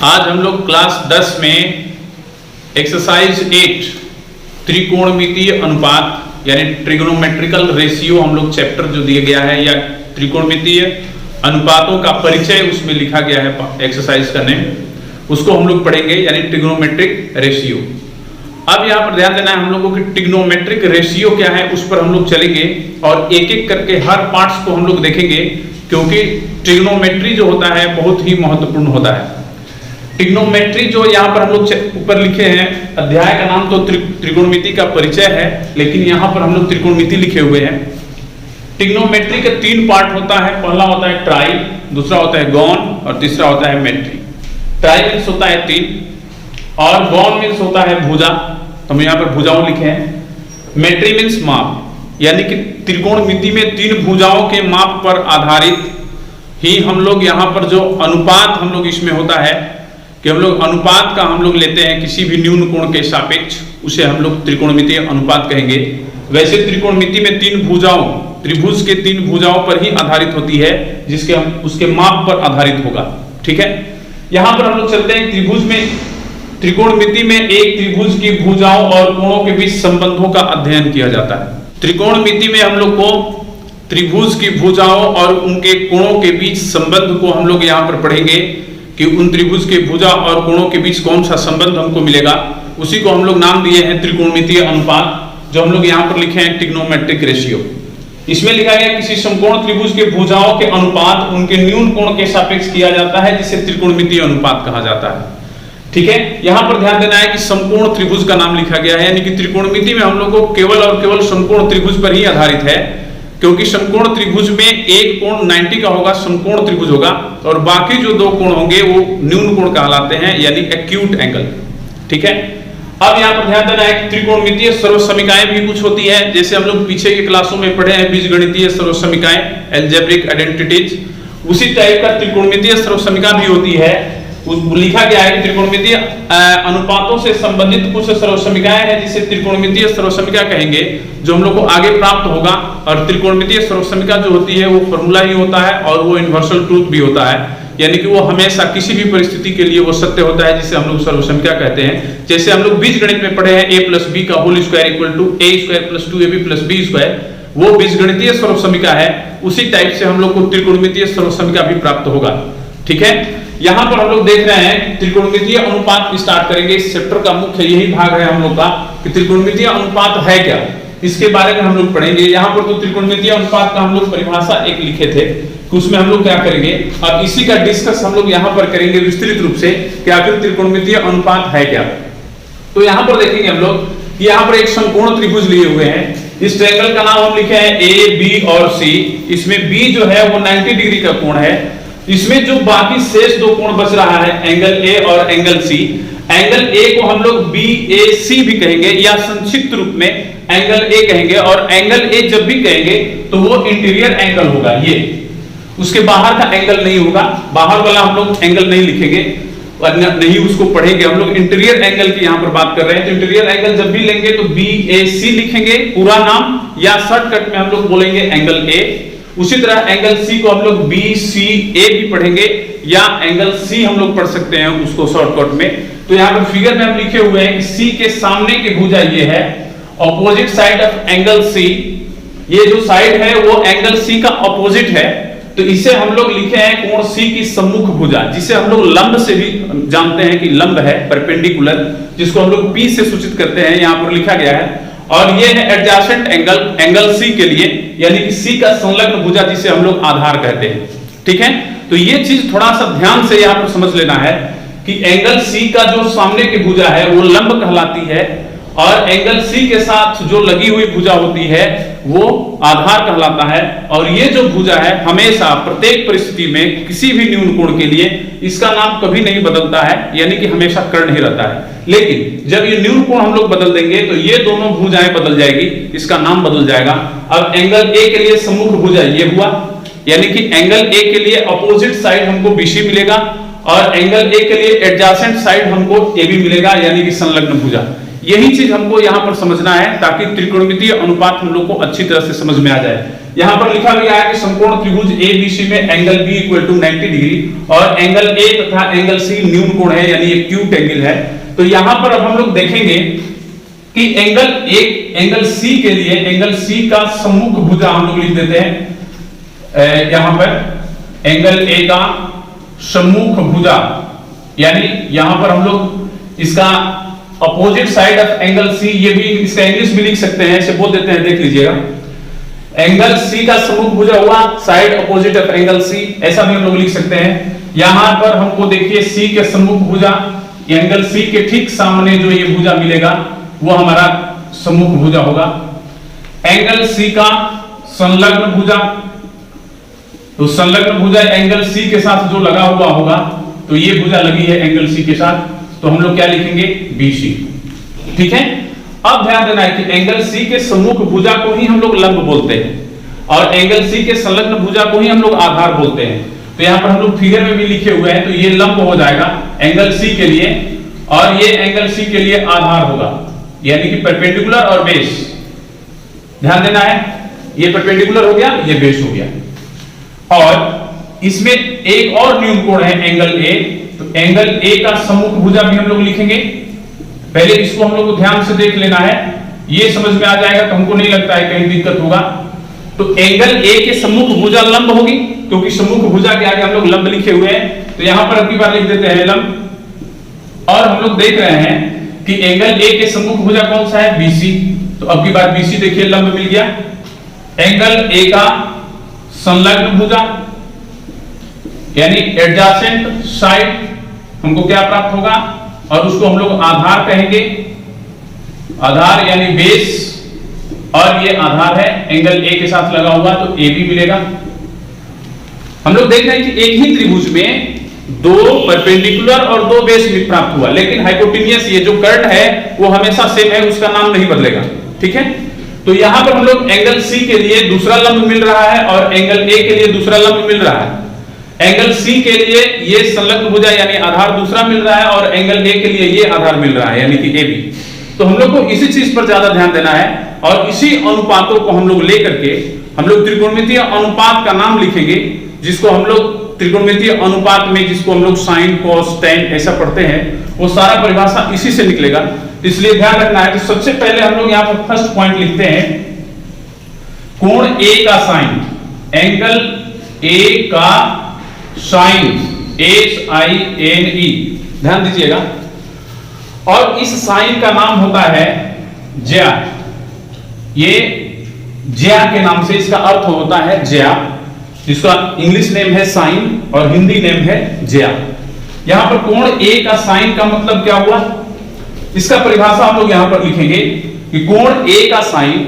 आज हम लोग क्लास 10 में एक्सरसाइज 8 त्रिकोणमितीय अनुपात यानी ट्रिगोनोमेट्रिकल रेशियो हम लोग चैप्टर जो दिया गया है या त्रिकोणमितीय अनुपातों का परिचय उसमें लिखा गया है एक्सरसाइज का नेम, उसको हम लोग पढ़ेंगे यानी ट्रिगोनोमेट्रिक रेशियो। अब यहाँ पर ध्यान देना है हम लोगों की ट्रिगोनोमेट्रिक रेशियो क्या है उस पर हम लोग चलेंगे और एक एक करके हर पार्ट्स को हम लोग देखेंगे, क्योंकि ट्रिगोनोमेट्री जो होता है बहुत ही महत्वपूर्ण होता है। ट्रिग्नोमेट्री जो यहाँ पर हम लोग ऊपर लिखे हैं, अध्याय का नाम तो त्रिकोणमिति का परिचय है, लेकिन यहाँ पर हम लोग त्रिकोणमिति लिखे हुए हैं। ट्रिग्नोमेट्री के 3 पार्ट होता है, पहला होता है ट्राई, दूसरा होता है गॉन और तीसरा होता है मेट्री। ट्राई मीन्स होता है 3 और गॉन मीन्स होता है भुजा, तो हम यहाँ पर भुजाओं लिखे हैं। मेट्री मीन्स माप, यानी कि त्रिकोणमिति में 3 भुजाओं के माप पर आधारित ही हम लोग यहाँ पर जो अनुपात हम लोग इसमें होता है कि हम लोग अनुपात का हम लोग लेते हैं किसी भी न्यून कोण के सापेक्ष, उसे हम लोग त्रिकोणमितीय अनुपात कहेंगे। वैसे त्रिकोणमिति में 3 भुजाओं, त्रिभुज के 3 भुजाओं पर ही आधारित होती है, जिसके हम उसके माप पर आधारित होगा। ठीक है, यहाँ पर हम लोग चलते हैं त्रिभुज में। त्रिकोणमिति में एक त्रिभुज की भुजाओं और कोणों के बीच संबंधों का अध्ययन किया जाता है। त्रिकोणमिति में हम लोग को त्रिभुज की भुजाओं और उनके कोणों के बीच संबंध को हम लोग यहाँ पर पढ़ेंगे कि उन त्रिभुज के भुजा और कोणों के बीच कौन सा संबंध हमको मिलेगा, उसी को हम लोग नाम दिए हैं त्रिकोणमितीय अनुपात, जो हम लोग यहाँ पर लिखे हैं ट्रिग्नोमेट्रिक रेशियो। इसमें लिखा गया किसी समकोण त्रिभुज के भुजाओं के अनुपात उनके न्यून कोण के सापेक्ष किया जाता है, जिसे त्रिकोणमितीय अनुपात कहा जाता है। ठीक है, यहाँ पर ध्यान देना है कि समकोण त्रिभुज का नाम लिखा गया है, यानी कि त्रिकोणमिति में हम लोग को केवल और केवल समकोण त्रिभुज पर ही आधारित है, क्योंकि समकोण त्रिभुज में एक कोण 90 का होगा, समकोण त्रिभुज होगा, और बाकी जो 2 कोण होंगे वो न्यून कोण कहलाते हैं, यानी एक्यूट एंगल। ठीक है, अब यहाँ पर ध्यान देना है कि त्रिकोणमितीय सर्वसमीकाएं भी कुछ होती है, जैसे हम लोग पीछे के क्लासों में पढ़े हैं बीजगणितीय सर्वसमीकाएं, अलजेब्रिक आइडेंटिटीज, उसी टाइप का त्रिकोणमितीय सर्वसमीका भी होती है। लिखा गया है कि त्रिकोणमितीय अनुपातों से संबंधित कुछ सर्वसमीकाएं हैं, जिसे त्रिकोणमितीय सर्वसमीका कहेंगे, जो हम लोग को आगे प्राप्त होगा। और त्रिकोणमितीय सर्वसमीका जो होती है वो फॉर्मूला ही होता है और वो यूनिवर्सल ट्रूथ भी होता है, यानी कि वो हमेशा किसी भी परिस्थिति के लिए वो सत्य होता है, जिसे हम लोग सर्वसमीका कहते हैं। जैसे हम लोग बीजगणित में पढ़े हैं a + b का whole square equal to a² + 2ab + b², वो बीजगणितीय सर्वसमीका है। उसी टाइप से हम लोग को त्रिकोणमितीय सर्वसमीका भी प्राप्त होगा। ठीक है, यहाँ पर हम लोग देख रहे हैं त्रिकोणमितीय अनुपात स्टार्ट करेंगे। इस चैप्टर का मुख्य यही भाग है हम लोग का कि त्रिकोणमितीय अनुपात है क्या, इसके बारे में हम लोग पढ़ेंगे। यहाँ पर तो त्रिकोणमितीय अनुपात का हम लोग परिभाषा एक लिखे थे कि उसमें हम लोग क्या करेंगे, अब इसी का डिस्कस हम लोग यहाँ पर करेंगे विस्तृत रूप से कि आखिर त्रिकोणमितीय अनुपात है क्या। तो यहाँ पर देखेंगे हम लोग कि यहाँ पर एक समकोण त्रिभुज लिए हुए हैं। इस ट्रायंगल का नाम हम लिखे हैं ए, बी और सी। इसमें बी जो है वो 90 डिग्री का कोण है। इसमें जो बाकी शेष 2 कोण बच रहा है, एंगल ए और एंगल सी। एंगल ए को हम लोग BAC भी कहेंगे या संक्षिप्त रूप में एंगल ए कहेंगे, और एंगल ए जब भी कहेंगे तो वो इंटीरियर एंगल होगा, ये उसके बाहर का एंगल नहीं होगा। बाहर वाला हम लोग एंगल नहीं लिखेंगे और नहीं उसको पढ़ेंगे, हम लोग इंटीरियर एंगल की यहाँ पर बात कर रहे हैं। तो इंटीरियर एंगल जब भी लेंगे तो BAC लिखेंगे पूरा नाम, या शॉर्टकट में हम लोग बोलेंगे एंगल ए। उसी तरह एंगल सी को हम लोग BCA भी पढ़ेंगे, या एंगल सी हम लोग पढ़ सकते हैं उसको शॉर्टकट में। तो यहाँ पर फिगर में हम लिखे हुए हैं कि सी के सामने की भुजा ये है, opposite side of angle C. ये जो साइड है वो एंगल सी का ऑपोजिट है, तो इसे हम लोग लिखे हैं कोण सी की सम्मुख भुजा, जिसे हम लोग लंब से भी जानते हैं कि लंब है, परपेंडिकुलर, जिसको हम लोग P से सूचित करते हैं, यहाँ पर लिखा गया है। और ये है एडजेसेंट एंगल, एंगल सी के लिए, यानी कि सी का संलग्न भुजा, जिसे हम लोग आधार कहते हैं। ठीक है, तो ये चीज थोड़ा सा ध्यान से यहाँ पर समझ लेना है कि एंगल सी का जो सामने की भुजा है वो लंब कहलाती है, और एंगल सी के साथ जो लगी हुई भुजा होती है वो आधार कहलाता है। और ये जो भुजा है हमेशा प्रत्येक परिस्थिति में किसी भी न्यून कोण के लिए इसका नाम कभी नहीं बदलता है, यानी कि हमेशा कर्ण ही रहता है। लेकिन जब ये न्यून कोण हम लोग बदल देंगे तो ये दोनों भुजाएं बदल जाएगी, इसका नाम बदल जाएगा। अब एंगल ए के लिए सम्मुख भुजा ये हुआ, यानी कि एंगल ए के लिए अपोजिट साइड हमको BC मिलेगा, और एंगल ए के लिए एडजेसेंट साइड हमको AB मिलेगा, यानी कि संलग्न भुजा। यही चीज हमको यहाँ पर समझना है ताकि त्रिकोणमितीय अनुपात हम लोग को अच्छी तरह से समझ में आ जाए। यहां पर लिखा गया है कि समकोण त्रिभुज एबीसी में angle B equal to 90 degree और एंगल ए तथा एंगल सी न्यून कोण है, यानी ये एक्यूट एंगल है। तो यहां पर अब हम लोग देखेंगे कि एंगल सी के लिए एंगल सी का सम्मुख भुजा हम लोग लिख देते हैं यहां पर एंगल ए का सम्मुख भुजा, यानी यहां पर हम लोग इसका opposite side of angle C, ये भी इसका इंग्लिश भी लिख सकते हैं, इसे बोल देते हैं, देख लीजिएगा। एंगल सी का सम्मुख भुजा हुआ side opposite of angle C, ऐसा भी हम लोग लिख सकते हैं। यहां पर हमको देखिए सी के सम्मुख भुजा, एंगल सी के ठीक सामने जो ये भुजा मिलेगा वो हमारा सम्मुख भुजा होगा। एंगल सी का संलग्न भुजा, तो संलग्न भुजा एंगल सी के साथ जो लगा हुआ होगा, तो ये भुजा लगी है एंगल सी के साथ, तो हम लोग क्या लिखेंगे, BC। ठीक है, अब ध्यान देना है कि एंगल सी के सम्मुख भुजा को ही हम लोग लंब बोलते हैं और एंगल सी के संलग्न भुजा को ही हम लोग आधार बोलते हैं। तो यहां पर हम लोग फिगर में भी लिखे हुए हैं, तो ये लंब हो जाएगा एंगल सी के लिए और ये एंगल सी के लिए आधार होगा, यानी कि परपेंडिकुलर और बेस। ध्यान देना है, ये परपेंडिकुलर हो गया, ये बेस हो गया। और इसमें एक और न्यून कोण है एंगल ए, तो एंगल ए का सम्मुख भुजा भी हम लोग लिखेंगे। पहले इसको हम लोग को ध्यान से देख लेना है, ये समझ में आ जाएगा तो हमको नहीं लगता है कहीं दिक्कत होगा। तो एंगल ए के सम्मुख भुजा लंब होगी, क्योंकि सम्मुख भुजा के आगे हम लोग लंब लिखे हुए हैं, तो यहां पर अगली बार लिख देते हैं लंब। और हम लोग देख रहे हैं कि एंगल ए के सम्मुख भुजा कौन सा है, BC, तो अब की बार BC देखिए लंब मिल गया। एंगल ए का संलग्न भुजा यानी एडजेसेंट साइड हमको क्या प्राप्त होगा, और उसको हम लोग आधार कहेंगे, आधार यानी बेस, और ये आधार है एंगल ए के साथ लगा हुआ, तो AB मिलेगा। हम लोग देख रहे हैं कि एक ही त्रिभुज में दो परपेंडिकुलर और दो बेस भी प्राप्त हुआ, लेकिन हाइपोटेन्यूस ये जो कर्ट है वो हमेशा सेम है, उसका नाम नहीं बदलेगा। ठीक है, तो यहां पर हम लोग एंगल सी के लिए दूसरा लंब मिल रहा है और एंगल ए के लिए दूसरा लंब मिल रहा है। एंगल सी के लिए ये संलग्न भुजा यानी आधार दूसरा मिल रहा है और एंगल ए के लिए ये आधार मिल रहा है, यानी कि AB। तो हम लोग को इसी चीज पर ज्यादा ध्यान देना है और इसी अनुपातों को हम लोग लेकर के हम लोग त्रिकोणमितीय अनुपात का नाम लिखेंगे, जिसको हम लोग त्रिकोणमितीय अनुपात में जिसको हम लोग साइन कॉस टैन ऐसा पढ़ते हैं, वो सारा परिभाषा इसी से निकलेगा। इसलिए ध्यान रखना है कि सबसे पहले हम लोग यहाँ पर फर्स्ट पॉइंट लिखते हैं, कोण ए का साइन, एंगल ए का साइन, SINE, ध्यान दीजिएगा। और इस साइन का नाम होता है ज्या, ये ज्या के नाम से इसका अर्थ होता है ज्या, जिसका इंग्लिश नेम है साइन और हिंदी नेम है ज्या। यहां पर कोण ए का साइन का मतलब क्या हुआ, इसका परिभाषा हम लोग यहां पर लिखेंगे कि कोण ए का साइन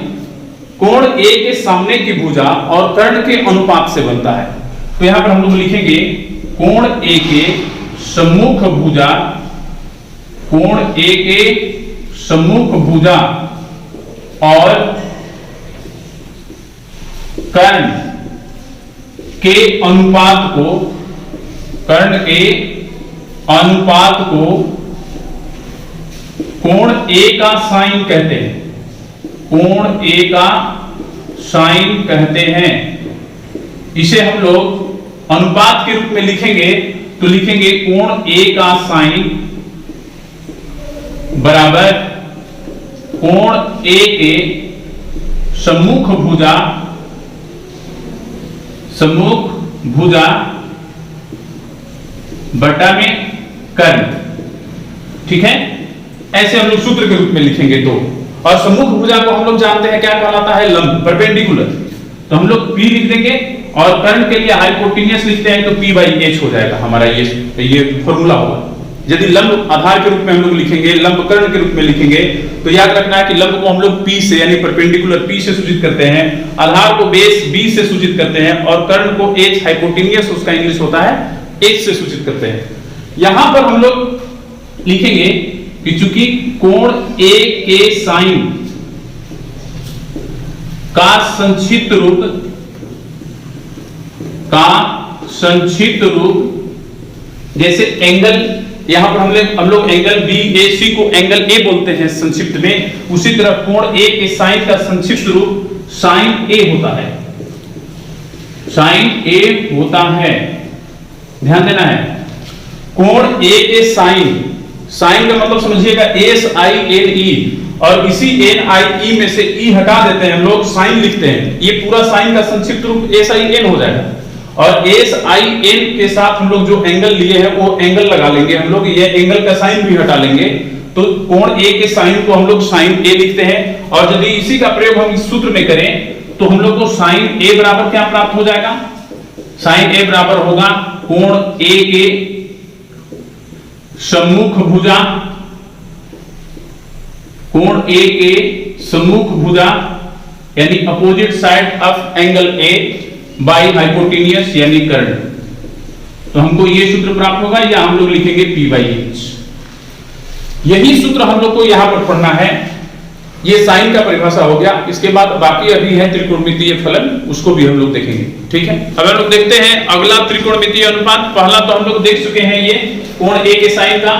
कोण ए के सामने की भुजा और कर्ण के अनुपात से बनता है। तो यहां पर हम लोग लिखेंगे कोण ए के सम्मुख भुजा, कोण ए के सम्मुख भुजा और कर्ण के अनुपात को, कर्ण के अनुपात को कोण ए का साइन कहते हैं, कोण ए का साइन कहते हैं। इसे हम लोग अनुपात के रूप में लिखेंगे, तो लिखेंगे कोण ए का साइन बराबर कोण ए के सम्मुख भुजा, सम्मुख भुजा बटा में कर्ण। ठीक है, ऐसे हम लोग सूत्र के रूप में लिखेंगे दो। और सम्मुख भुजा को हम लोग जानते हैं क्या कहलाता है, लंब, परपेंडिकुलर। तो हम लोग P लिख देंगे और कर्ण के लिए हाइपोटेन्यूस लिखते हैं, तो P/H हो जाएगा हमारा, ये फॉर्मूला होगा। यदि लंब आधार के रूप में हम लोग लिखेंगे, लंब कर्ण के रूप में लिखेंगे, तो याद रखना है कि लंब को हम लोग P से यानी परपेंडिकुलर P से सूचित करते हैं, आधार को बेस B से सूचित करते हैं और कर्ण को H, हाइपोटेन्यूस उसका इंग्लिश होता है, H से सूचित करते हैं। यहां पर हम लोग लिखेंगे कि चूंकि कोण A के साइन का संक्षिप्त रूप जैसे एंगल, यहां पर हम लोग एंगल BAC को एंगल A बोलते हैं संक्षिप्त में, उसी तरह कोण A के साइन का संक्षिप्त रूप साइन A होता है। साइन ए होता है, ध्यान देना है, कोण ए के साइन, साइन का मतलब समझिएगा एस आई एन ई, और इसी एन आई ई में से ई हटा देते हैं हम लोग, साइन लिखते हैं, ये पूरा साइन का संक्षिप्त रूप एस आई एन हो जाएगा, और एस आई एन के साथ हम लोग जो एंगल लिए हैं वो एंगल लगा लेंगे हम लोग, ये एंगल का साइन भी हटा लेंगे, तो कोण ए के साइन को हम लोग साइन ए लिखते हैं, और यदि इसी का प्रयोग हम इस सूत्र में करें तो हम लोग को साइन ए बराबर क्या प्राप्त हो जाएगा, साइन ए बराबर होगा कोण ए के सम्मुख भुजा, कोण ए के सम्मुख भुजा यानी opposite side of angle A by hypotenuse यानी कर्ण, तो हमको ये सूत्र प्राप्त होगा, या हम लोग लिखेंगे P बाई H। यही सूत्र हम लोग को यहां पर पढ़ना है, ये साइन का परिभाषा हो गया। इसके बाद बाकी अभी है त्रिकोणमितीय फलन, उसको भी हम लोग देखेंगे, ठीक है। अब हम लोग देखते हैं अगला त्रिकोणमितीय अनुपात। पहला तो हम लोग देख चुके हैं ये कोण ए के साइन का।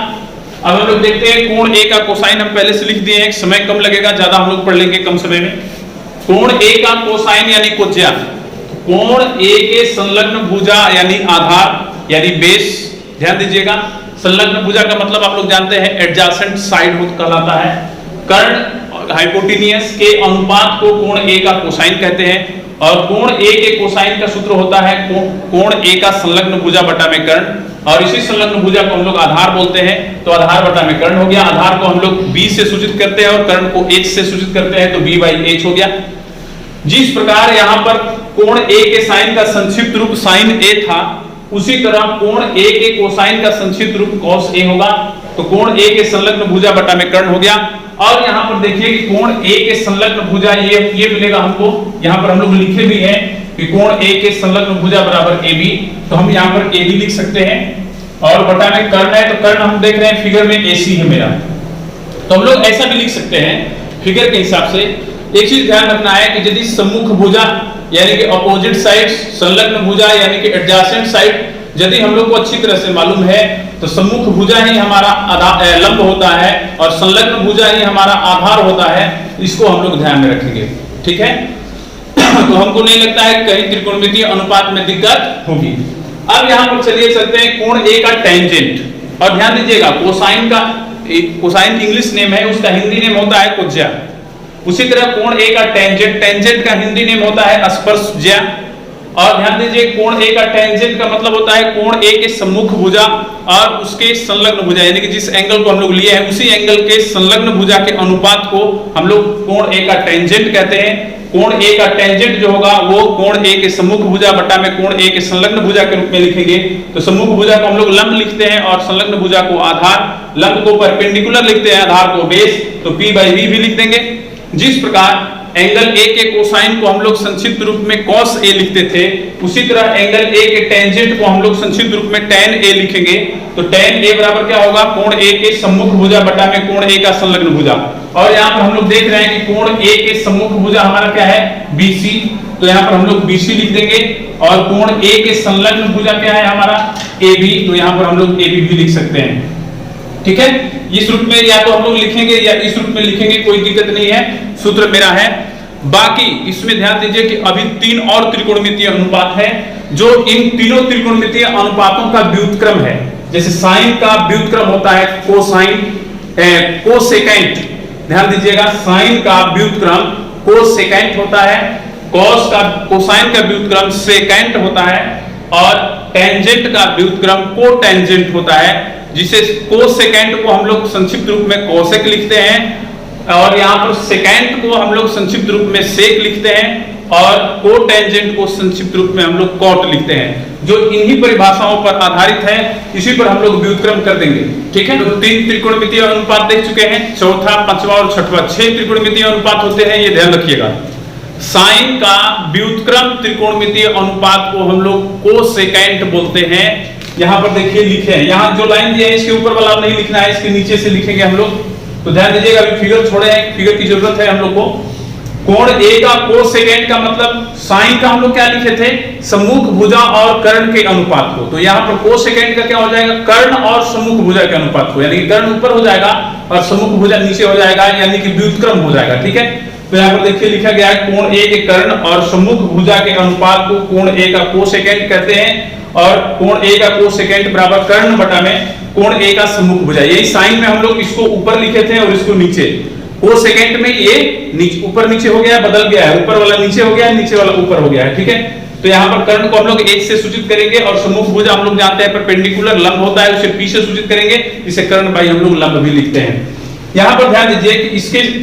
अब हम लोग देखते हैं कोण ए का कोसाइन, हम पहले से लिख दिए हैं, समय कम लगेगा, ज्यादा हम लोग पढ़ लेंगे कम समय में। कोण ए का कोसाइन यानी कोज्या, कोण ए के संलग्न भुजा यानी आधार यानी बेस, ध्यान दीजिएगा, संलग्न भुजा का मतलब आप लोग जानते हैं एडजेसेंट साइड कहलाता है। कर्ण हाइपोटेनियस के अनुपात को कोण ए का कोसाइन कहते हैं, और कोण ए के कोसाइन का सूत्र होता है कोण ए का संलग्न भुजा बटा में कर्ण, और इसी संलग्न भुजा को हम लोग आधार बोलते हैं, तो आधार बटा में कर्ण हो गया। आधार को हम लोग b से सूचित करते हैं और कर्ण को h से सूचित करते हैं, तो b बाई h हो गया। जिस प्रकार यहाँ पर कोण a के साइन का संक्षिप्त रूप साइन a था, उसी तरह कोण a के कोसाइन का संक्षिप्त रूप cos a होगा, तो कोण a के संलग्न भुजा बटा में कर्ण हो गया। और यहाँ पर देखिए कि कोण a के संलग्न भुजा ये मिलेगा हमको, यहाँ पर हम लोग लिखे भी हैं कि कोण a के संलग्न भुजा बराबर AB, तो हम यहाँ पर AB लिख सकते हैं, और बटा में कर्ण है, तो कर्ण हम देख रहे हैं फिगर में AC है मेरा, तो हम लोग ऐसा भी लिख सकते हैं फिगर के हिसाब से। एक चीज ध्यान रखना है कि यदि सम्मुख भुजा यानी कि अपोजिट साइड, संलग्न भुजा यानी कि एडजेसेंट साइड यदि हम लोग को अच्छी तरह से मालूम है, तो सम्मुख भुजा ही हमारा लंब होता है और संलग्न भुजा ही हमारा आधार होता है, इसको हम लोग ध्यान में रखेंगे, ठीक है। तो हमको नहीं लगता है कहीं त्रिकोणमितीय अनुपात में दिक्कत होगी। अब यहाँ पर चलिए चलते हैं कोण ए का टेंजेंट, और ध्यान दीजिएगा कोसाइन इंग्लिश नेम है, उसका हिंदी नेम होता है कोज्या। उसी तरह कोण ए का टेंजेंट का हिंदी नेम होता है स्पर्शज्या। और ध्यान दीजिए कोण ए का टेंजेंट का मतलब होता है कोण ए के सम्मुख भुजा और उसके संलग्न भुजा, यानी कि जिस एंगल को हम लोग लिए हैं उसी एंगल के संलग्न भुजा के अनुपात को हम लोग कोण ए का टेंजेंट कहते हैं। कोण ए का टेंजेंट जो होगा वो कोण ए के सम्मुख भुजा बटा में कोण ए के संलग्न भुजा के रूप में लिखेंगे। तो सम्मुख भुजा को हम लोग लंब लिखते हैं और संलग्न भुजा को आधार, लंब को परपेंडिकुलर लिखते हैं, आधार को बेस, तो P बाई V भी लिख देंगे। जिस प्रकार एंगल ए के कोसाइन को हम लोग संक्षिप्त रूप में cos a लिखते थे, उसी तरह एंगल ए के टेंजेंट को हम लोग संक्षिप्त रूप में tan a लिखेंगे। तो tan a बराबर क्या होगा, कोण ए के सम्मुख भुजा बटा में कोण ए का संलग्न भुजा। और यहाँ पर हम लोग देख रहे हैं कि कोण ए के सम्मुख भुजा हमारा क्या है, BC, तो यहाँ पर हम लोग BC लिख देंगे। और कोण ए के संलग्न भुजा क्या है हमारा, AB, तो यहाँ पर हम लोग AB भी लिख सकते हैं, ठीक है। इस रूप में या तो हम लोग लिखेंगे या इस रूप में लिखेंगे, कोई दिक्कत नहीं है, सूत्र मेरा है। बाकी इसमें ध्यान दीजिए कि अभी 3 और त्रिकोणमितीय अनुपात है, जो इन तीनों त्रिकोणमितीय अनुपातों का व्युत्क्रम है। जैसे साइन का व्युत्क्रम होता है कोसाइन, कोसेकेंट, ध्यान दीजिएगा, साइन का व्युत्क्रम कोसेकेंट होता है, कोसाइन का व्युत्क्रम सेकेंट होता है, और टेंजेंट का व्युत्क्रम कोटेंजेंट होता है। जिसे कोसेकेंट को हम लोग संक्षिप्त रूप में कोसेक लिखते हैं, और यहाँ पर सेकेंट को हम लोग संक्षिप्त रूप में सेक लिखते हैं, और कोटेंजेंट को संक्षिप्त रूप में हम लोग कॉट लिखते हैं। जो इन्हीं परिभाषाओं पर आधारित है, इसी पर हम लोग व्युत्क्रम कर देंगे, ठीक है। तो 3 त्रिकोणमितीय अनुपात देख चुके हैं, चौथा, पांचवा और छठवां 6 त्रिकोणमितीय अनुपात होते हैं, ये ध्यान रखिएगा। साइन का व्युत्क्रम त्रिकोणमितीय अनुपात को हम लोग कोसेकेंट बोलते हैं। यहाँ पर देखिए लिखे हैं, यहाँ जो लाइन दिया है इसके ऊपर वाला नहीं लिखना है, इसके नीचे से लिखेंगे हम लोग। तो ध्यान दीजिएगा, अभी फिगर छोड़े हैं, फिगर की जरूरत है हम लोग को। कोण ए का कोसेकेंट का मतलब साइन का हम लोग क्या लिखे थे, सम्मुख भुजा और कर्ण के अनुपात को। तो यहाँ पर कोसेकेंट का क्या हो जाएगा, कर्ण और सम्मुख भुजा के अनुपात को, यानी कि कर्ण ऊपर हो जाएगा और सम्मुख भुजा नीचे हो जाएगा, यानी कि व्युत्क्रम हो जाएगा, ठीक है। तो यहाँ पर देखिए लिखा गया है कोण ए के कर्ण और सम्मुख भुजा के अनुपात को कोण ए का कोसेकेंट कहते हैं, और कोण ए का कोसेकेंट बराबर कर्ण बटा में कोण ए का सम्मुख भुजा। यही साइन में हम लोग इसको ऊपर लिखे थे और इसको नीचे। कोसेकेंट में ये नीचे ऊपर नीचे हो गया, बदल गया है, ऊपर वाला नीचे हो गया है, नीचे वाला ऊपर हो गया है, ठीक है। तो यहाँ पर कर्ण को हम लोग एक से सूचित करेंगे और सम्मुख भुजा हम लोग जानते हैं परपेंडिकुलर लंब होता है, उसे पी से सूचित करेंगे, इसे कर्ण बाई हम लोग लंब भी लिखते हैं। यहाँ पर ध्यान दीजिए कि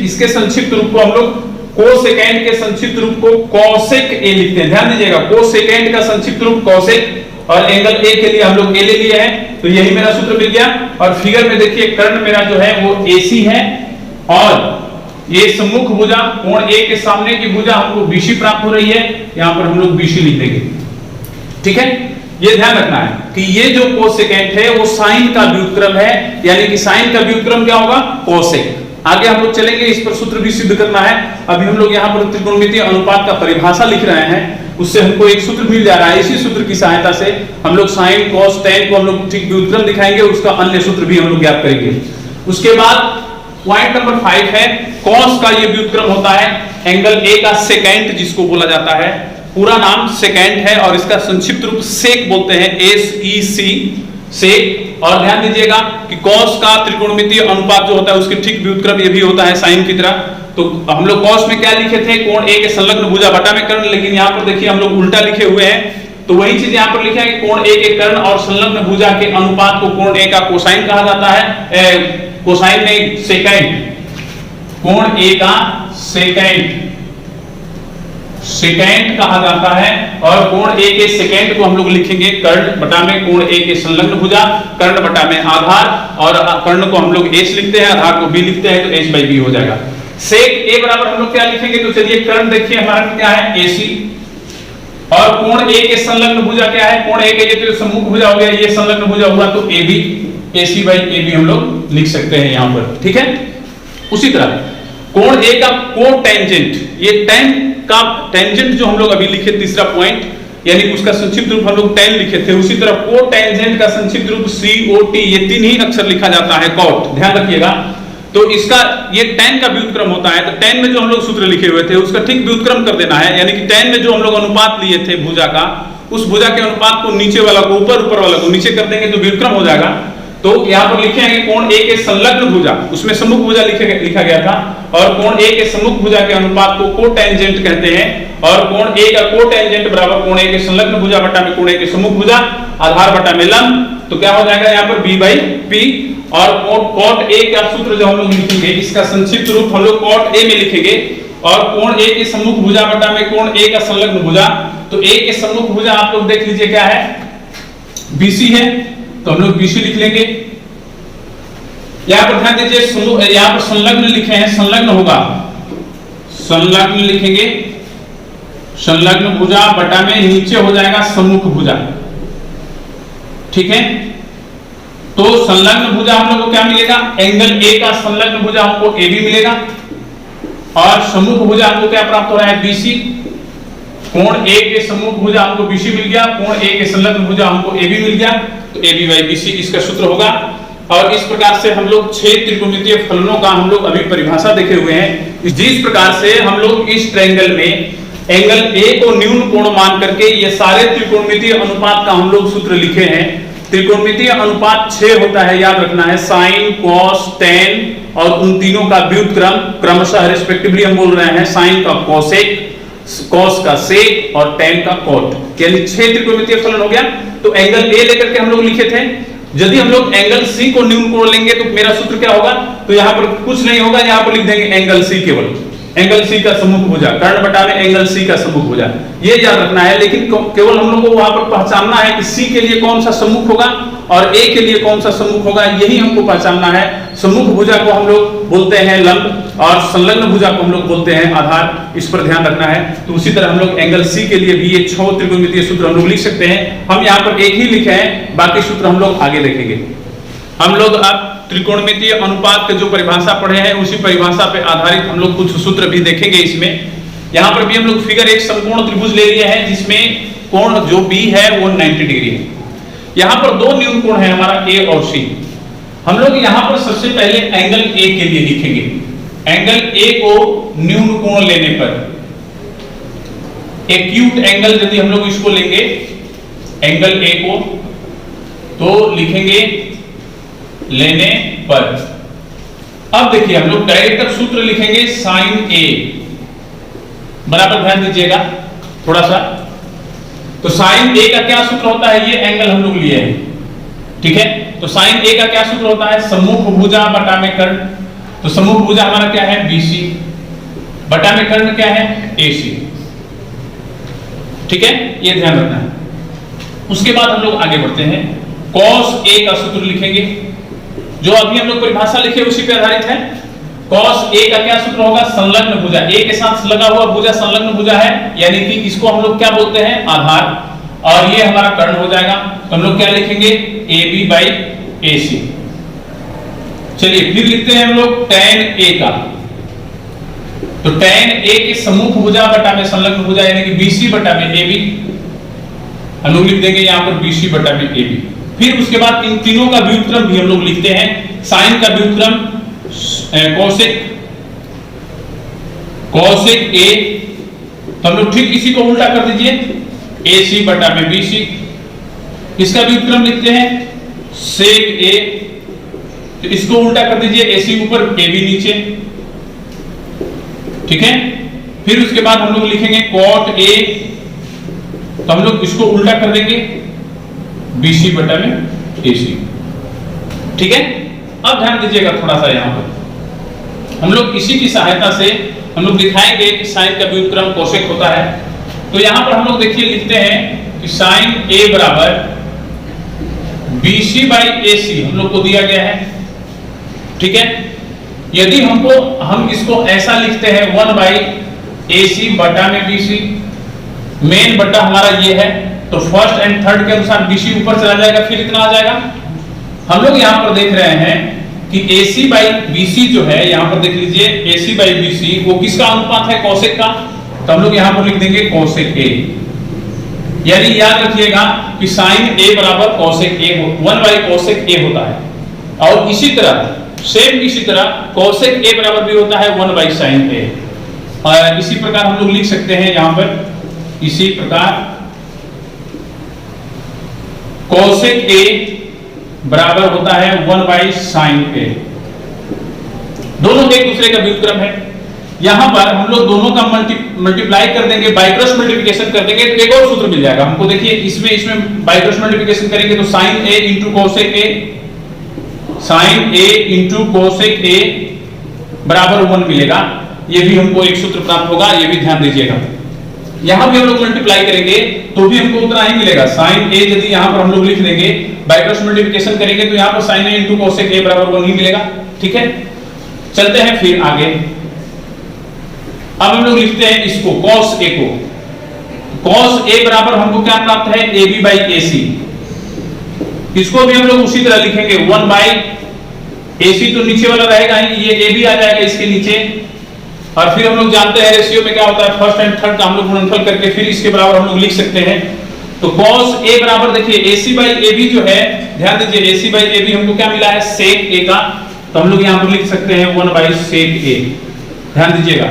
इसके संक्षिप्त रूप को हम लोग कोसेकेंट के संक्षिप्त रूप को कॉसेक ए लिखते हैं। ध्यान दीजिएगा, कोसेकेंट का संक्षिप्त रूप कॉसेक और एंगल ए के लिए हम लोग ए ले लिए हैं, तो यही मेरा सूत्र मिल गया। और फिगर में देखिए कर्ण मेरा जो है वो एसी है और ये सम्मुख भुजा कोण ए के सामने की भुजा हमको बीसी प्राप्त हो रही है, यहां पर हम लोग बीसी लिख देंगे, ठीक है। ये ध्यान रखना है कि ये जो कोसेकेंट है वो साइन का व्युत्क्रम है, यानी कि साइन का व्युत्क्रम क्या होगा, कोसेक। आगे हम लोग चलेंगे, इस पर सूत्र भी सिद्ध करना है। अभी हम लोग यहाँ पर त्रिकोणमितीय अनुपात का परिभाषा लिख रहे हैं, उससे हमको एक सूत्र मिल जा रहा है। इसी सूत्र की सहायता से हम लोग साइन कॉस टेन को हम लोग ठीक व्युत्क्रम दिखाएंगे, उसका अन्य सूत्र भी हम लोग ज्ञात करेंगे। उसके बाद पॉइंट नंबर 5 है कॉस का ये व्युत्क्रम होता है एंगल ए का सेकेंट, जिसको बोला जाता है, पूरा नाम सेकेंट है और इसका संक्षिप्त रूप सेक बोलते हैं, SEC सेक। और ध्यान दीजिएगा कि कॉस का त्रिकोणमितीय अनुपात जो होता है उसके ठीक व्युत्क्रम ये भी होता है साइन की तरह। तो हम लोग कॉस में क्या लिखे थे, कोण ए के संलग्न भुजा बटा में कर्ण, लेकिन यहाँ पर देखिए हम लोग उल्टा लिखे हुए हैं। तो वही चीज यहाँ पर लिखे है कि कोण ए के कर्ण और संलग्न भुजा के अनुपात को कोण ए का कोसाइन कहा जाता है, कोसाइन नहीं सेकेंड, कोण ए का सेकेंड कहा जाता है। और कोण ए के सेकेंड को हम लोग लिखेंगे कर्ण बटा में कोण ए के संलग्न भुजा, कर्ण बटा में आधार, और कर्ण को हम लोग एच लिखते हैं, आधार को बी लिखते हैं, तो एच बाई बी हो जाएगा। सेक ए बराबर हम लोग क्या लिखेंगे, तो चलिए कर्ण देखिए हमारा क्या है, एसी, और कोण ए के संलग्न भुजा क्या है, कोण ए के ये तो सम्मुख भुजा हो गया, ये संलग्न भुजा हुआ तो A B, AC by A B हम लोग लिख सकते हैं यहाँ पर, ठीक है। उसी तरह कोण ए का कोटेंजेंट, ये टेन का टेंजेंट जो हम लोग अभी लिखे तीसरा पॉइंट, यानी उसका संक्षिप्त रूप हम लोग टेन लिखे थे, उसी तरह कोटेंजेंट का संक्षिप्त रूप COT, ये तीन ही अक्षर लिखा जाता है, कॉट, ध्यान रखिएगा। तो इसका ये टेन का व्युत्क्रम होता है, तो टेन में जो हम लोग सूत्र लिखे हुए थे उसका ठीक व्युत्क्रम कर देना है, यानी कि टेन में जो हम लोग अनुपात लिए थे भुजा का, उस भुजा के अनुपात को नीचे वाला को ऊपर, ऊपर वाला को नीचे कर देंगे तो व्युत्क्रम हो जाएगा। तो यहाँ पर लिखे हैं कोण ए के संलग्न भुजा, उसमें सम्मुख भुजा लिखा गया था, और कोण ए के सम्मुख भुजा के अनुपात को कोटेंजेंट कहते हैं, और कोण ए का कोटेंजेंट बराबर कोण ए के संलग्न भुजा बटा में कोण ए के सम्मुख भुजा, आधार बटा में लंब, तो क्या हो जाएगा यहाँ पर b बाई p। और कॉट ए का सूत्र जो हम लोग लिखेंगे, इसका संक्षिप्त रूप हम लोग कॉट ए में लिखेंगे, और कोण ए के सम्मुख भुजा बटा में कोण ए का संलग्न भुजा, तो ए के सम्मुख भुजा आप लोग देख लीजिए क्या है, BC है, तो हम लोग BC लिख लेंगे। यहां पर ध्यान दीजिए, यहां पर संलग्न लिखे हैं, संलग्न होगा, संलग्न लिखेंगे, संलग्न भुजा बटा में नीचे हो जाएगा सम्मुख भुजा, ठीक है। तो संलग्न भुजा हम लोग को क्या मिलेगा, एंगल ए का संलग्न भुजा हमको AB मिलेगा, और सम्मुख भुजा हमको क्या प्राप्त हो रहा है, BC। कोण ए के सम्मुख भुजा हमको BC मिल गया, कोण ए के संलग्न भुजा हमको AB मिल गया, तो AB बाई BC इसका सूत्र होगा। और इस प्रकार से हम लोग 6 त्रिकोणमितीय फलनों का हम लोग अभी परिभाषा देखे हुए हैं। जिस प्रकार से हम लोग इस ट्रायंगल में एंगल ए को न्यून कोण मान करके ये सारे त्रिकोणमितीय अनुपात का हम लोग सूत्र लिखे हैं। त्रिकोणमितीय अनुपात 6 होता है, याद रखना है, साइन कॉस टेन, और उन तीनों का व्युत्क्रम क्रमशः रिस्पेक्टिवली हम बोल रहे हैं, साइन का कोसेक, कॉस का सेक और टेन का कॉट, यानी 6 त्रिकोणमितीय फलन हो गया। तो एंगल ए लेकर के हम लोग लिखे थे, यदि हम लोग एंगल सी को न्यून कोण लेंगे तो मेरा सूत्र क्या होगा, तो यहाँ पर कुछ नहीं होगा, यहाँ पर लिख देंगे एंगल सी, केवल एंगल सी का सम्मुख भुजा, कर्ण बटा में एंगल सी का सम्मुख भुजा, ये याद रखना है। लेकिन केवल हम लोग को वहां पर पहचानना है कि सी के लिए कौन सा सम्मुख होगा और ए के लिए कौन सा सम्मुख होगा, यही हमको पहचानना है। सम्मुख भुजा को हम लोग बोलते हैं लंब, और संलग्न भुजा को हम लोग बोलते हैं आधार, इस पर ध्यान रखना है। तो उसी तरह हम लोग एंगल सी के लिए भी ये 6 त्रिकोणमितीय सूत्र हम लोग लिख सकते हैं। हम यहाँ पर एक ही लिखे हैं, बाकी सूत्र हम लोग आगे देखेंगे। हम लोग अब त्रिकोणमितीय अनुपात के जो परिभाषा पढ़े हैं उसी परिभाषा पे आधारित हम लोग कुछ सूत्र भी देखेंगे इसमें। यहाँ पर भी हम लोग फिगर एक समकोण त्रिभुज ले लिए हैं, जिसमें कोण जो B है वो 90 डिग्री है। यहाँ पर 2 न्यून कोण है हमारा A और C। हम लोग यहाँ पर सबसे पहले एंगल A के लिए लिखेंगे। एंगल ए को न्यून कोण लेने पर, एक्यूट एंगल यदि हम लोग इसको लेंगे एंगल ए को, तो लिखेंगे लेने पर। अब देखिए हम लोग डायरेक्ट सूत्र लिखेंगे साइन ए, बराबर ध्यान दीजिएगा थोड़ा सा। तो साइन ए का क्या सूत्र होता है, ये एंगल हम लोग लिए हैं, ठीक है। तो साइन ए का क्या सूत्र होता है, सम्मुख भुजा बटा में कर्ण। तो सम्मुख भुजा हमारा क्या है, बीसी, बटा में कर्ण क्या है, एसी, ठीक है, ये ध्यान रखना है। उसके बाद हम लोग आगे बढ़ते हैं, कॉस ए का सूत्र लिखेंगे, जो अभी हम लोग परिभाषा लिखे उसी पे आधारित है। कॉस ए का क्या सूत्र होगा, संलग्न भुजा, ए के साथ लगा हुआ भुजा संलग्न भुजा है, यानी कि इसको हम लोग क्या बोलते हैं, आधार, और ये हमारा कर्ण हो जाएगा। तो हम लोग क्या लिखेंगे, ए बी बाई ए सी। चलिए फिर लिखते हैं हम लोग tan ए का। तो tan ए के सम्मुख भुजा बटा में संलग्न भुजा यानी कि BC बटा में AB, हम लोग लिख देंगे यहां पर BC बटा में AB। फिर उसके बाद इन तीनों का व्युत्क्रम भी हम लोग लिखते हैं। साइन का व्युत्क्रम कोसेक A, तो हम लोग ठीक इसी को उल्टा कर दीजिए, AC बटा में BC। इसका व्युत्क्रम लिखते हैं सेक A, तो इसको उल्टा कर दीजिए, AC ऊपर AB नीचे, ठीक है। फिर उसके बाद हम लोग लिखेंगे कॉट A, तो हम लोग इसको उल्टा कर देंगे BC बटा में AC, ठीक है। अब ध्यान दीजिएगा थोड़ा सा, यहां पर हम लोग इसी की सहायता से हम लोग दिखाएंगे कि साइन का व्युत्क्रम कोसेक होता है। तो यहां पर हम लोग देखिए लिखते हैं कि साइन A बराबर BC बाई AC हम लोग को दिया गया है, ठीक है। यदि हम इसको ऐसा लिखते हैं 1 बाई AC बटा में BC, मेन बटा हमारा ये है, तो फर्स्ट एंड थर्ड के अनुसार BC ऊपर चला जाएगा, फिर इतना आ जाएगा। हम लोग यहां पर देख रहे हैं कि AC बाई BC जो है, यहां पर देख लीजिए AC बाई BC वो किसका अनुपात है, कोसेक का। तो हम लोग यहां पर लिख देंगे कोसेक A, यानी याद रखिएगा कि साइन A बराबर cosec A, 1 by cosec A होता है। और इसी तरह सेम इसी तरह कोसेक A बराबर भी होता है 1 बाई साइन A। और इसी प्रकार हम लोग लिख सकते हैं यहां पर, इसी प्रकार कोसेक A बराबर होता है 1 बाई साइन A। दोनों एक दूसरे का व्युत्क्रम है। यहां पर हम लोग दोनों का मल्टीप्लाई कर देंगे, बाई क्रॉस मल्टीप्लिकेशन कर देंगे, तो एक और सूत्र मिल जाएगा हमको। देखिए इसमें बाई क्रॉस मल्टीप्लिकेशन करेंगे तो sine A into cosec A, sine A into cosec A बराबर 1 मिलेगा। ये भी हमको एक सूत्र प्राप्त होगा, ये भी ध्यान दीजिएगा। यहां भी हम लोग मल्टीप्लाई करेंगे तो भी हमको उतना ही मिलेगा। साइन A यदि यहां पर हम लोग लिख देंगे, बाई क्रॉस मल्टीप्लिकेशन करेंगे तो यहां पर sine A into cosec A बराबर 1 ही मिलेगा, ठीक है। चलते हैं फिर आगे। अब हम लोग लिखते हैं इसको cos A को। cos A बराबर हमको क्या प्राप्त है, AB बाई AC। इसको भी हम लोग उसी तरह लिखेंगे 1 बाई AC, तो नीचे वाला रहेगा ही, ये AB आ जाएगा इसके नीचे। और फिर हम लोग जानते हैं रेशियो में क्या होता है, फर्स्ट एंड थर्ड का हम लोग गुणनफल करके फिर इसके बराबर हम लोग लिख सकते हैं। तो cos A बराबर देखिए AC बाई AB जो है, ध्यान दीजिए AC बाई AB हमको क्या मिला है, sec A का। तो हम लोग यहां पर लिख सकते हैं 1 बाई sec A, ध्यान दीजिएगा।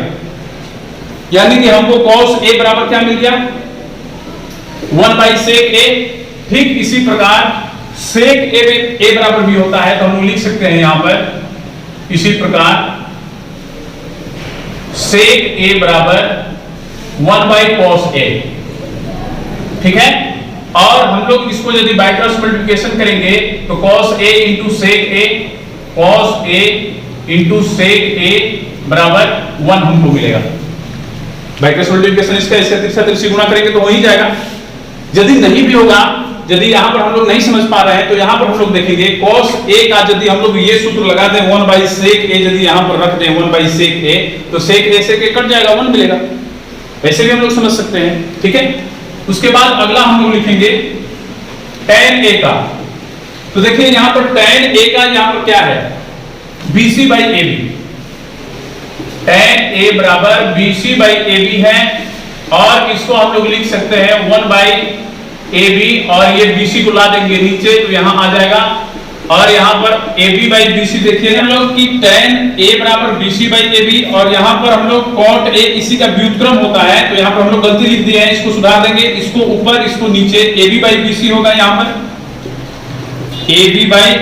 यानी कि हमको cos A बराबर क्या मिल गया, 1 बाई sec A। ठीक इसी प्रकार sec A बराबर भी होता है, तो हम लोग लिख सकते हैं यहां पर इसी प्रकार sec A बराबर 1 बाई cos A, ठीक है। और हम लोग इसको यदि बाई क्रॉस मल्टीप्लिकेशन करेंगे तो cos A into sec A, cos A into sec A बराबर 1 हमको मिलेगा। बाई क्रॉस मल्टीप्लिकेशन इसका तिरछी गुणा करेंगे तो हो ही जाएगा। यदि नहीं भी होगा, यदि यहां पर हम लोग नहीं समझ पा रहे हैं, तो यहां पर हम लोग देखेंगे cos A का यदि हम लोग ये सूत्र लगा दें 1 बाई sec A, यदि यहां पर रख दें 1 बाई sec A, तो sec A से कट जाएगा, 1 मिलेगा। ऐसे भी हम लोग समझ सकते हैं, ठीक है। उसके बाद अगला हम लोग लिखेंगे tan A का। तो देखिए यहां पर tan A का यहां पर क्या है, BC by AB। tan A बराबर BC बाई AB है, और इसको हम लोग लिख सकते हैं 1 बाई AB, और ये BC को ला देंगे नीचे तो यहां आ जाएगा और यहाँ पर AB बाई BC देखिए हम लोग कि tan A बराबर BC बाई AB, और यहाँ पर हम लोग cot A इसी का व्युत्क्रम होता है, तो यहाँ पर हम लोग गलती लिख दिए हैं, इसको सुधार देंगे, इसको ऊपर इसको नीचे, AB बाई BC होगा यहाँ पर AB बाई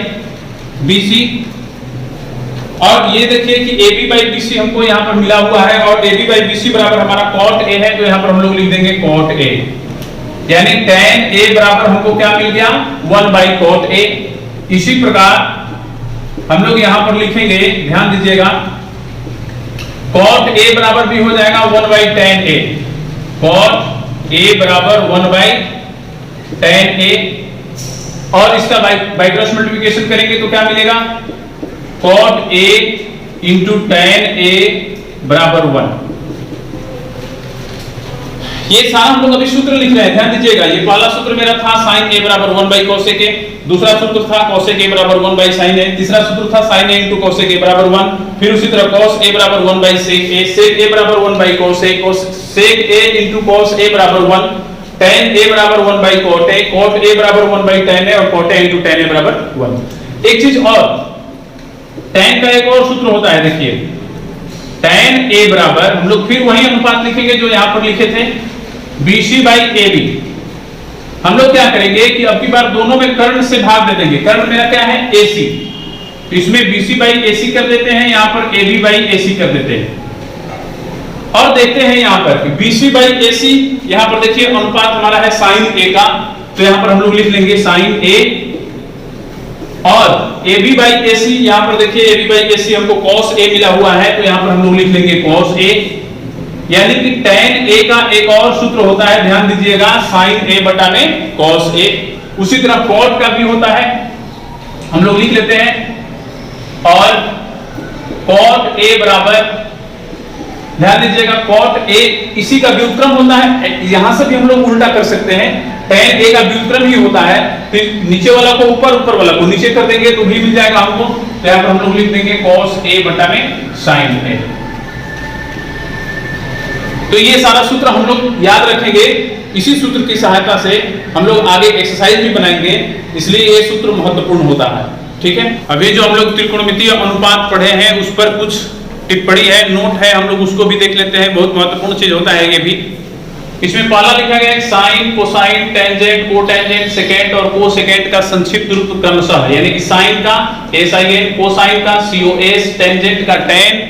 BC, और ये देखिए कि AB बाई BC हमको यहाँ पर मिला हुआ है, और AB बाई BC बराबर हमारा cot A है, तो यहाँ पर हम लोग लिख देंगे cot A, यानी tan A बराबर हमको क्या मिल गया 1 बाई cot A। इसी प्रकार हम लोग यहां पर लिखेंगे, ध्यान दीजिएगा, cot A बराबर भी हो जाएगा 1 by tan A, cot A बराबर 1 बाई tan A, और इसका बाई क्रॉस मल्टीप्लिकेशन करेंगे तो क्या मिलेगा cot A into tan A बराबर 1। ये सारा हम लोग अभी सूत्र लिख रहे हैं, ध्यान दीजिएगा। ये पहला सूत्र मेरा था sin A बराबर 1 बाई cosec A, दूसरा सूत्र था cosec A बराबर 1 बाई sin A, तीसरा सूत्र था sin A into cosec A बराबर 1, फिर उसी तरह cos A बराबर 1 by sec A, sec A बराबर 1 by cosec, sec A into cos A बराबर 1, tan A बराबर 1 by cot A, cot A बराबर 1 बाई tan A, और cot A into tan A बराबर 1। एक चीज और, tan का एक और सूत्र होता है, देखिए tan A बराबर हम लोग फिर वही अनुपात लिखेंगे जो यहाँ पर लिखे थे, BC बाई AB। हम लोग क्या करेंगे कि अब की बार दोनों में कर्ण से भाग दे देंगे, कर्ण मेरा क्या है AC, तो इसमें BC बाई AC कर देते हैं, यहाँ पर AB बाई AC कर देते हैं, और देखते हैं यहाँ पर कि BC बाई AC, यहाँ पर देखिए अनुपात हमारा है sin A का, तो यहाँ पर हम लोग लिख लेंगे sin A, और AB बाई AC, यहाँ पर देखिए AB बाई AC हमको cos A मिला हुआ है, तो यहाँ पर हम लोग लिख लेंगे cos A, यानी कि tan A का एक और सूत्र होता है, ध्यान दीजिएगा, sin A बटा में cos A। उसी तरह cot का भी होता है, हम लोग लिख लेते हैं, और cot A बराबर, ध्यान दीजिएगा, cot A इसी का व्युत्क्रम होता है, यहां से भी हम लोग उल्टा कर सकते हैं, tan A का व्युत्क्रम ही होता है, फिर नीचे वाला को ऊपर, ऊपर वाला को नीचे कर देंगे तो भी मिल जाएगा हमको, तो यहाँ पर हम लोग लिख देंगे cos A बटा में sin A। तो ये सारा सूत्र हम लोग याद रखेंगे, इसी सूत्र की सहायता से हम लोग आगे एक्सरसाइज भी बनाएंगे, इसलिए ये सूत्र महत्वपूर्ण होता है, ठीक है। अभी जो हम लोग त्रिकोणमितीय अनुपात पढ़े हैं उस पर कुछ टिप्पणी है, नोट है, हम लोग उसको भी देख लेते हैं, बहुत महत्वपूर्ण चीज होता है ये भी। इसमें पहला लिखा गया है sine, cosine, tangent, cotangent, secant और कोसेकेंट का संक्षिप्त रूप क्रमशः, यानी कि साइन का sin, कोसाइन का cos, टेंजेंट का tan,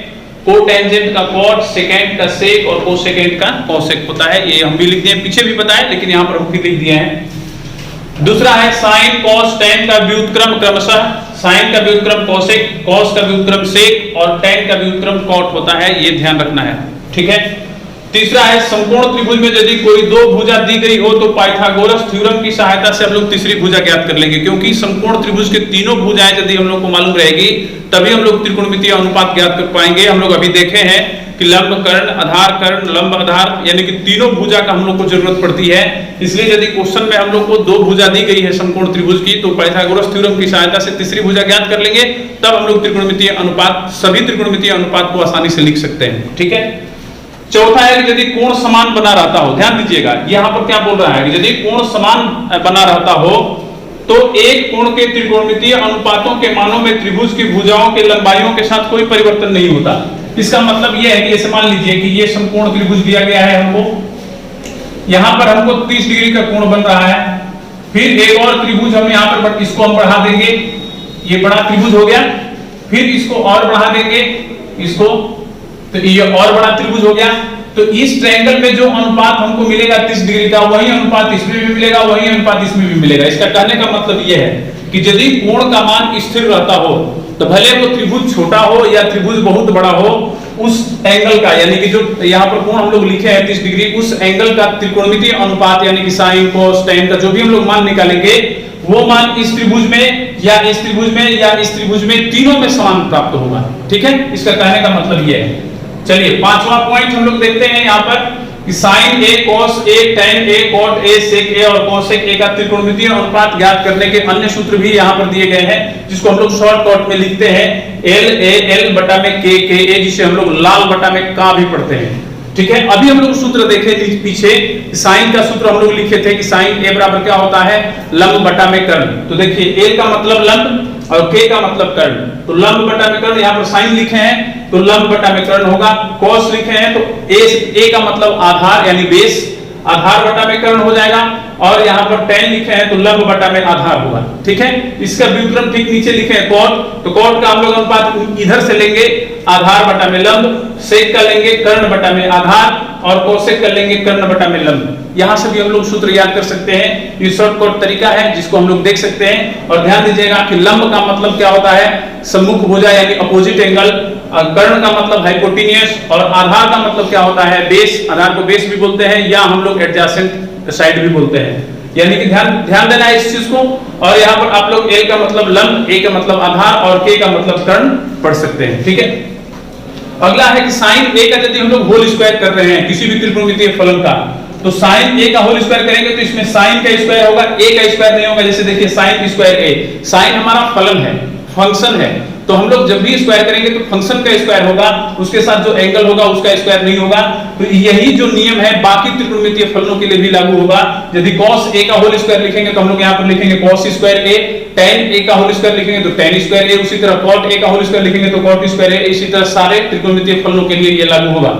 कोटेंजेंट का cot, सेकेंट का sec और कोसेकेंट का cosec होता है। ये हम भी लिख दिए, पीछे भी बताया, लेकिन यहाँ पर हम फिर लिख दिए हैं। दूसरा है sin, cos, tan का व्युत्क्रम क्रमशः, sin का व्युत्क्रम cosec, cos का व्युत्क्रम sec और tan का व्युत्क्रम cot होता है, ये ध्यान रखना है, ठीक है। तीसरा है समकोण त्रिभुज में यदि कोई दो भुजा दी गई हो तो पाइथागोरस थ्योरम की सहायता से हम लोग तीसरी भुजा ज्ञात कर लेंगे, क्योंकि समकोण त्रिभुज के तीनों भुजाएं यदि हम लोग को मालूम रहेगी तभी हम लोग त्रिकोणमितीय अनुपात ज्ञात कर पाएंगे। हम लोग अभी देखे हैं कि लंब कर्ण, आधार कर्ण, लंब आधार, यानी कि तीनों भुजा का हम लोग को जरूरत पड़ती है। इसलिए यदि क्वेश्चन में हम लोग को दो भुजा दी गई है समकोण त्रिभुज की, तो पाइथागोरस थ्योरम की सहायता से तीसरी भुजा ज्ञात कर लेंगे, तब हम लोग त्रिकोणमितीय अनुपात, सभी त्रिकोणमितीय अनुपात को आसानी से लिख सकते हैं, ठीक है। चौथा है कि यदि कोण समान बना रहता हो, ध्यान दीजिएगा यहाँ पर क्या बोल रहा है कि यदि कोण समान बना रहता हो तो एक कोण के त्रिकोणमितीय अनुपातों के मानों में त्रिभुज की भुजाओं के लंबाइयों के साथ कोई परिवर्तन नहीं होता। इसका मतलब यह है कि जैसे मान लीजिए कि ये समकोण त्रिभुज दिया गया है हमको, यहाँ पर हमको 30 डिग्री का कोण बन रहा है, फिर एक और त्रिभुज हम यहाँ पर इसको हम बढ़ा देंगे, ये बड़ा त्रिभुज हो गया, फिर इसको और बढ़ा देंगे इसको, तो ये और बड़ा त्रिभुज हो गया। तो इस ट्रायंगल में जो अनुपात हमको मिलेगा 30 डिग्री का, वही अनुपात इसमें भी मिलेगा, वही अनुपात इसमें भी मिलेगा। इसका कहने का मतलब यह है कि यदि कोण का मान स्थिर रहता हो तो भले वो त्रिभुज छोटा हो या त्रिभुज बहुत बड़ा हो, उस एंगल का, यानी कि जो यहाँ पर कोण हम लोग लिखे हैं 30 डिग्री, उस एंगल का त्रिकोणमितीय अनुपात यानी कि साइन, कोस, टैन का जो भी हम लोग मान निकालेंगे, वो मान इस त्रिभुज में या इस त्रिभुज में या इस त्रिभुज में, तीनों में समान प्राप्त होगा, ठीक है। इसका कहने का मतलब यह है। चलिए पांचवा पॉइंट हम लोग देखते हैं यहाँ पर कि sin A, cos A, tan A, cot A, sec A और cosec A का त्रिकोणमितीय अनुपात ज्ञात करने के अन्य सूत्र भी यहाँ पर दिए गए हैं, जिसको हम लोग शॉर्टकट में लिखते हैं L बटा में K A, जिसे हम लोग लाल बटा में का भी पढ़ते हैं, ठीक है। अभी हम लोग सूत्र देखे पीछे, साइन का सूत्र हम लोग लिखे थे कि sin A बराबर क्या होता है, लंब बटा में कर्ण। तो देखिए L का मतलब लंब, और k का मतलब कर्ण। तो लंब बटा में कर्ण, यहाँ पर साइन लिखे हैं तो लंब बटा में कर्ण होगा। cos लिखे हैं तो a का मतलब आधार यानी बेस, आधार बटा में कर्ण हो जाएगा। और यहाँ पर tan लिखे हैं तो लंब बटा में आधार होगा। ठीक है, इसका व्युत्क्रम ठीक नीचे लिखे हैं cot, तो cot का हम लोग अनुपात इधर से लेंगे आधार बटा में लंब, sec का लेंगे कर्ण बटा में आधार और cosec का लेंगे कर्ण बटा में लंब। यहां से भी हम लोग सूत्र याद कर सकते हैं, ये शॉर्टकट तरीका है जिसको हम लोग देख सकते हैं। और ध्यान दीजिएगा कि लंब का मतलब क्या होता है, सम्मुख भुजा यानी अपोजिट एंगल, कर्ण का मतलब हाइपोटेन्यूस और आधार का मतलब क्या होता है, बेस। आधार को बेस भी बोलते हैं या हम लोग एडजेसेंट साइड भी बोलते हैं। यानी कि ध्यान देना है इस चीज को। और यहाँ पर आप लोग L का मतलब लंब, A का मतलब आधार और K का मतलब कर्ण पढ़ सकते हैं। ठीक है, अगला है कि साइन A का यदि हम लोग होल स्क्वायर कर रहे हैं किसी भी त्रिकोणमितीय फलन का, तो साइन A का होल स्क्वायर करेंगे तो इसमें साइन का स्क्वायर होगा, A का स्क्वायर नहीं होगा। जैसे देखिए साइन स्क्वायर A, साइन हमारा फलन है, फंक्शन है, तो हम लोग जब भी स्क्वायर करेंगे तो फंक्शन का स्क्वायर होगा, उसके साथ जो एंगल होगा उसका स्क्वायर नहीं होगा। तो यही जो नियम है बाकी त्रिकोणमितीय फलनों के लिए भी लागू होगा। यदि cos A का होल स्क्वायर लिखेंगे तो हम लोग यहाँ पर लिखेंगे cos square A, tan A का होल स्क्वायर लिखेंगे तो tan स्क्वायर A, उसी तरह cot A का होल स्क्वायर लिखेंगे तो cot स्क्वायर A, इसी तरह सारे त्रिकोणमितीय फलनों के लिए ये लागू होगा।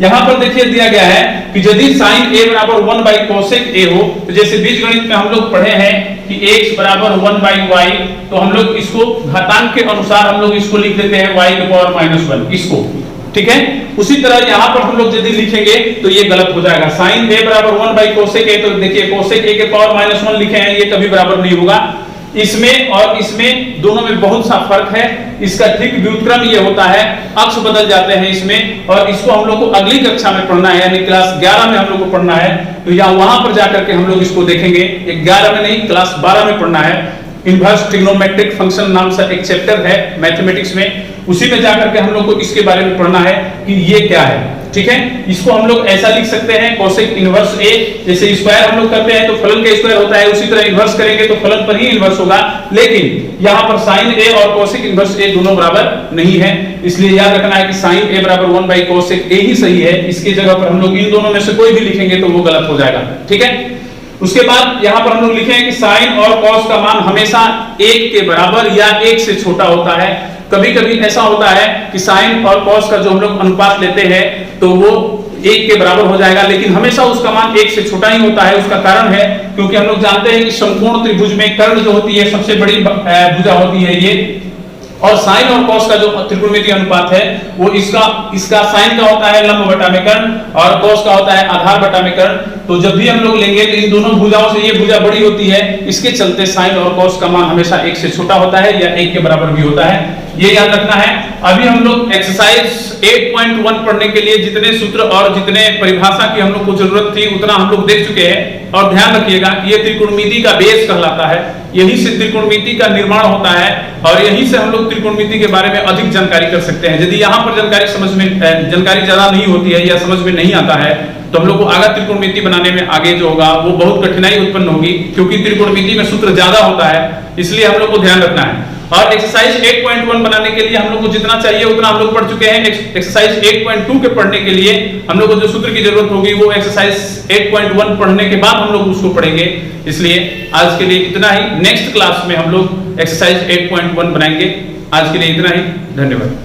यहाँ पर देखिए दिया गया है कि यदि sin A बराबर 1 cosec A हो, तो जैसे बीजगणित में हम लोग पढ़े हैं कि x बराबर 1 y, तो हम लोग इसको घातांक के अनुसार हम लोग इसको लिख देते हैं y की पावर -1 इसको। ठीक है, उसी तरह यहाँ पर हम लोग यदि लिखेंगे तो ये गलत हो जाएगा। sin A बराबर 1 cosec A, तो देखिए cosec A के पावर -1 लिखे हैं, ये कभी बराबर नहीं होगा। इसमें और इसमें दोनों में बहुत सा फर्क है। इसका ठीक व्युत्क्रम ये होता है, अक्ष बदल जाते हैं इसमें, और इसको हम लोग को अगली कक्षा में पढ़ना है, यानी क्लास 11 में हम लोग को पढ़ना है। तो या वहां पर जाकर के हम लोग इसको देखेंगे, 11 में नहीं क्लास 12 में पढ़ना है। इनवर्स ट्रिग्नोमेट्रिक फंक्शन नाम से एक चैप्टर है मैथमेटिक्स में, उसी में जाकर के हम लोग को इसके बारे में पढ़ना है कि ये क्या है। ठीक है, इसको हम लोग ऐसा लिख सकते हैं कोसेक इनवर्स A, जैसे स्क्वायर हम लोग करते हैं तो फलन का स्क्वायर होता है, उसी तरह इनवर्स करेंगे तो फलन पर ही इनवर्स होगा। लेकिन यहाँ पर साइन A और कोसेक इनवर्स A दोनों बराबर नहीं है, इसलिए याद रखना है कि साइन A बराबर 1 कोसेक A ही सही है। इसकी जगह पर हम लोग इन दोनों में से कोई भी लिखेंगे तो वो गलत हो जाएगा। ठीक है, उसके बाद यहाँ पर हम लोग लिखेंगे कि साइन और कॉस का मान हमेशा 1 के बराबर या 1 से छोटा होता है। कभी कभी ऐसा होता है कि साइन और कॉस का जो हम लोग अनुपात लेते हैं तो वो 1 के बराबर हो जाएगा, लेकिन हमेशा उसका मान 1 से छोटा ही होता है। उसका कारण है क्योंकि हम लोग जानते हैं कि समकोण त्रिभुज में कर्ण जो होती है सबसे बड़ी भुजा होती है ये, और साइन और कॉस का जो त्रिकोणमितीय अनुपात है वो इसका साइन का होता है लंब बटा में कर्ण और कॉस का होता है आधार बटा में कर्ण। तो जब भी हम लोग लेंगे तो इन दोनों भुजाओं से ये भुजा बड़ी होती है, इसके चलते साइन और कॉस का मान हमेशा 1 से छोटा होता है या 1 के बराबर भी होता है, ये याद रखना है। अभी हम लोग एक्सरसाइज 8.1 पढ़ने के लिए जितने सूत्र और जितने परिभाषा की हम लोग को जरूरत थी उतना हम लोग देख चुके हैं। और ध्यान रखिएगा कि ये त्रिकोणमिति का बेस कहलाता है, यही से त्रिकोणमिति का निर्माण होता है और यहीं से हम लोग त्रिकोणमिति के बारे में अधिक जानकारी कर सकते हैं। यदि यहाँ पर जानकारी ज्यादा नहीं होती है या समझ में नहीं आता है तो हम लोग को आगे त्रिकोणमिति बनाने में आगे जो होगा वो बहुत कठिनाई उत्पन्न होगी, क्योंकि त्रिकोणमिति में सूत्र ज्यादा होता है, इसलिए हम लोग को ध्यान रखना है। और एक्सरसाइज 8.1 बनाने के लिए हम लोग को जितना चाहिए उतना हम लोग पढ़ चुके हैं। एक्सरसाइज 8.2 के पढ़ने के लिए हम लोग को जो सूत्र की जरूरत होगी वो एक्सरसाइज 8.1 पढ़ने के बाद हम लोग उसको पढ़ेंगे। इसलिए आज के लिए इतना ही, नेक्स्ट क्लास में हम लोग एक्सरसाइज 8.1 बनाएंगे। आज के लिए इतना ही, धन्यवाद।